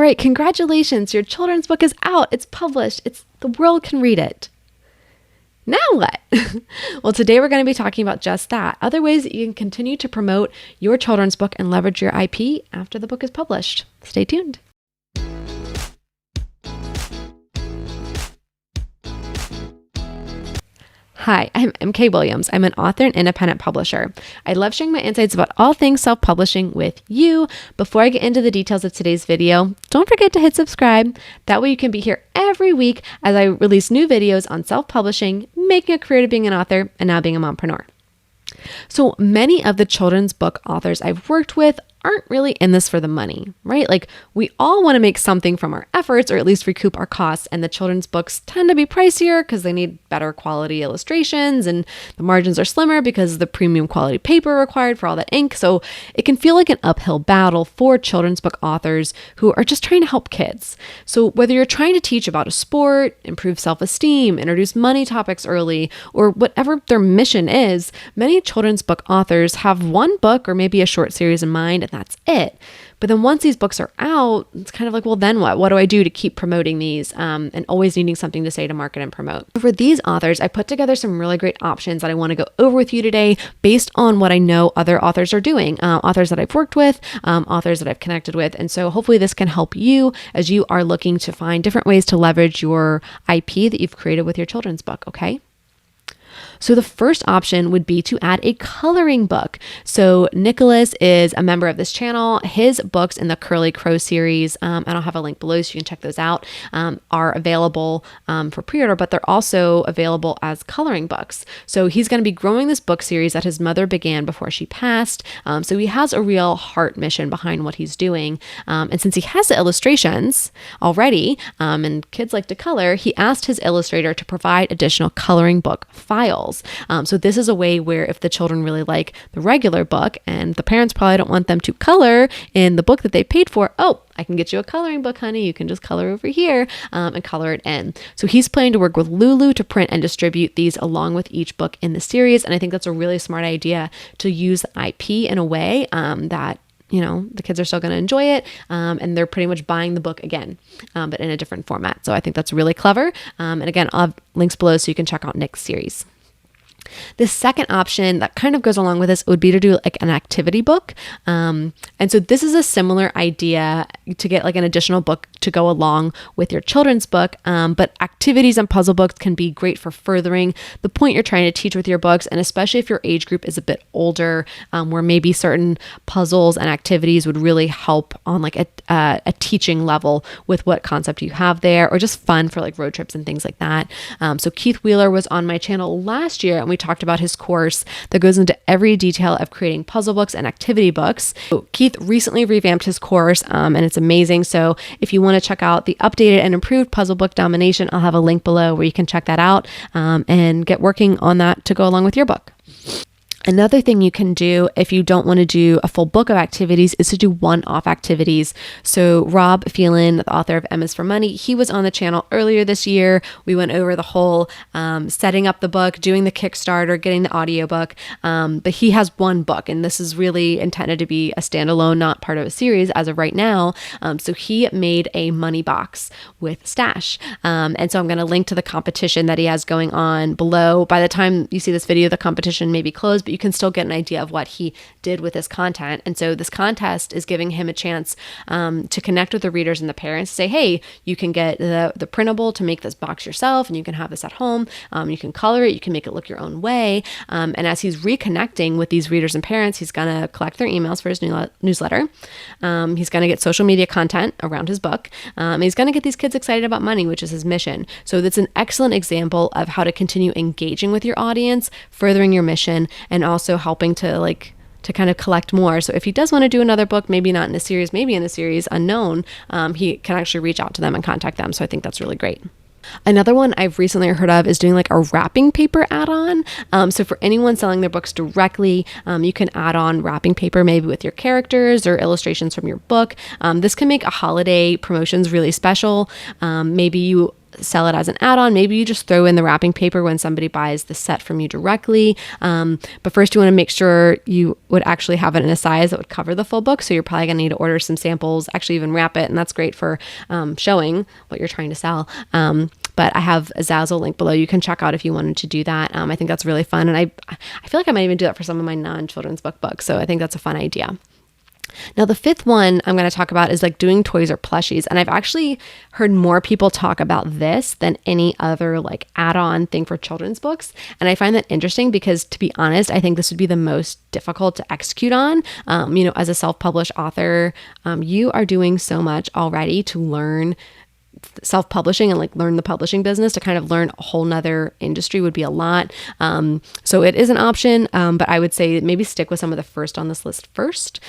right, congratulations. Your children's book is out. It's published. The world can read it. Now what? Well, today we're going to be talking about just that. Other ways that you can continue to promote your children's book and leverage your IP after the book is published. Stay tuned. Hi, I'm MK Williams. I'm an author and independent publisher. I love sharing my insights about all things self-publishing with you. Before I get into the details of today's video, don't forget to hit subscribe. That way you can be here every week as I release new videos on self-publishing, making a career to being an author, and now being a mompreneur. So many of the children's book authors I've worked with aren't really in this for the money, right? Like we all want to make something from our efforts or at least recoup our costs. And the children's books tend to be pricier because they need better quality illustrations and the margins are slimmer because of the premium quality paper required for all that ink. So it can feel like an uphill battle for children's book authors who are just trying to help kids. So whether you're trying to teach about a sport, improve self-esteem, introduce money topics early, or whatever their mission is, many children's book authors have one book or maybe a short series in mind, and that's it. But then once these books are out, it's kind of like, well, then what? What do I do to keep promoting these and always needing something to say to market and promote? For these authors, I put together some really great options that I want to go over with you today based on what I know other authors are doing, authors that I've worked with, authors that I've connected with. And so hopefully this can help you as you are looking to find different ways to leverage your IP that you've created with your children's book, okay? So the first option would be to add a coloring book. So Nicholas is a member of this channel. His books in the Curly Crow series, and I'll have a link below so you can check those out, are available for pre-order, but they're also available as coloring books. So he's going to be growing this book series that his mother began before she passed. So he has a real heart mission behind what he's doing. And since he has the illustrations already, and kids like to color, he asked his illustrator to provide additional coloring book files. So this is a way where if the children really like the regular book and the parents probably don't want them to color in the book that they paid for, oh, I can get you a coloring book, honey. You can just color over here and color it in. So he's planning to work with Lulu to print and distribute these along with each book in the series. And I think that's a really smart idea to use the IP in a way that the kids are still going to enjoy it, and they're pretty much buying the book again, but in a different format. So I think that's really clever. And again, I'll have links below so you can check out Nick's series. The second option that kind of goes along with this would be to do like an activity book. And so this is a similar idea to get like an additional book to go along with your children's book. But activities and puzzle books can be great for furthering the point you're trying to teach with your books. And especially if your age group is a bit older, where maybe certain puzzles and activities would really help on like a teaching level with what concept you have there, or just fun for like road trips and things like that. So Keith Wheeler was on my channel last year and we talked about his course that goes into every detail of creating puzzle books and activity books. So Keith recently revamped his course and it's amazing. So if you want to check out the updated and improved puzzle book domination, I'll have a link below where you can check that out and get working on that to go along with your book. Another thing you can do if you don't want to do a full book of activities is to do one-off activities. So Rob Phelan, the author of M is for Money, he was on the channel earlier this year. We went over the whole setting up the book, doing the Kickstarter, getting the audiobook. But he has one book, and this is really intended to be a standalone, not part of a series as of right now. So he made a money box with stash. And so I'm going to link to the competition that he has going on below. By the time you see this video, the competition may be closed, but you can still get an idea of what he did with this content. And so this contest is giving him a chance to connect with the readers and the parents, say, hey, you can get the printable to make this box yourself, and you can have this at home. You can color it, you can make it look your own way. And as he's reconnecting with these readers and parents, he's going to collect their emails for his newsletter. He's going to get social media content around his book. He's going to get these kids excited about money, which is his mission. So that's an excellent example of how to continue engaging with your audience, furthering your mission, and also helping to kind of collect more. So if he does want to do another book, maybe not in a series, maybe in a series unknown, he can actually reach out to them and contact them. So I think that's really great. Another one I've recently heard of is doing like a wrapping paper add-on. So for anyone selling their books directly, you can add on wrapping paper maybe with your characters or illustrations from your book. This can make a holiday promotions really special. Maybe you sell it as an add-on. Maybe you just throw in the wrapping paper when somebody buys the set from you directly. But first you want to make sure you would actually have it in a size that would cover the full book. So you're probably going to need to order some samples, actually even wrap it. And that's great for showing what you're trying to sell. But I have a Zazzle link below. You can check out if you wanted to do that. I think that's really fun. And I feel like I might even do that for some of my non-children's book books. So I think that's a fun idea. Now, the fifth one I'm going to talk about is like doing toys or plushies. And I've actually heard more people talk about this than any other like add-on thing for children's books. And I find that interesting because, to be honest, I think this would be the most difficult to execute on. As a self-published author, you are doing so much already to learn self-publishing and like learn the publishing business. To kind of learn a whole nother industry would be a lot. So it is an option, but I would say maybe stick with some of the first on this list first,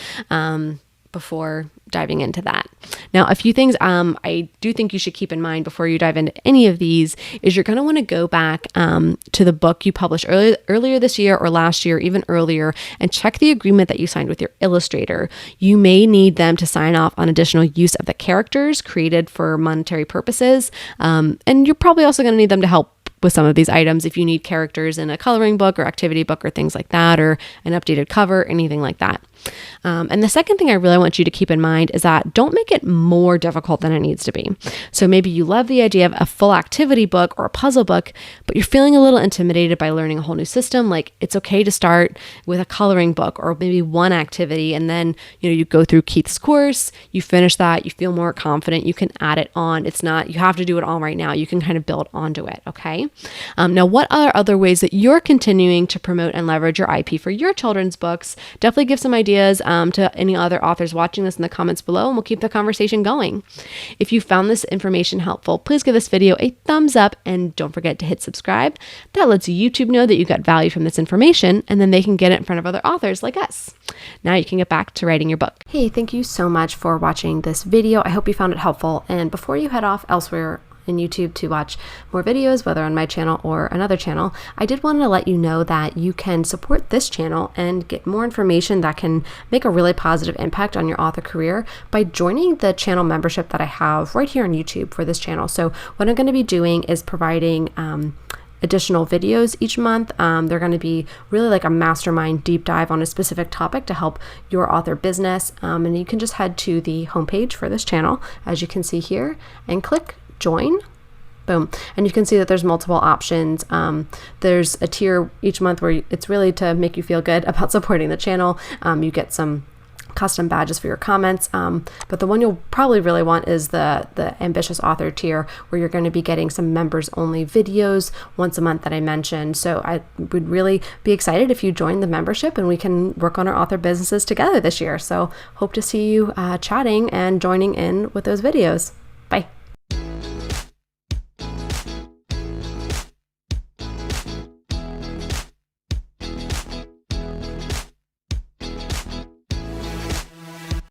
before diving into that. Now, a few things I do think you should keep in mind before you dive into any of these is you're going to want to go back to the book you published earlier this year or last year, even earlier, and check the agreement that you signed with your illustrator. You may need them to sign off on additional use of the characters created for monetary purposes. And you're probably also going to need them to help with some of these items if you need characters in a coloring book or activity book or things like that, or an updated cover, anything like that. And the second thing I really want you to keep in mind is that don't make it more difficult than it needs to be. So maybe you love the idea of a full activity book or a puzzle book, but you're feeling a little intimidated by learning a whole new system. Like, it's okay to start with a coloring book or maybe one activity, and then you go through Keith's course, you finish that, you feel more confident, you can add it on. It's not you have to do it all right now. You can kind of build onto it. Okay. Now, what are other ways that you're continuing to promote and leverage your IP for your children's books? Definitely give some ideas to any other authors watching this in the comments below, and we'll keep the conversation going. If you found this information helpful, please give this video a thumbs up and don't forget to hit subscribe. That lets YouTube know that you got value from this information, and then they can get it in front of other authors like us. Now you can get back to writing your book. Hey, thank you so much for watching this video. I hope you found it helpful. And before you head off elsewhere in YouTube to watch more videos, whether on my channel or another channel, I did want to let you know that you can support this channel and get more information that can make a really positive impact on your author career by joining the channel membership that I have right here on YouTube for this channel. So what I'm going to be doing is providing additional videos each month. They're going to be really like a mastermind deep dive on a specific topic to help your author business. And you can just head to the homepage for this channel, as you can see here, and click join. Boom. And you can see that there's multiple options. There's a tier each month where it's really to make you feel good about supporting the channel. You get some custom badges for your comments. But the one you'll probably really want is the ambitious author tier, where you're going to be getting some members only videos once a month that I mentioned. So I would really be excited if you join the membership and we can work on our author businesses together this year. So hope to see you chatting and joining in with those videos.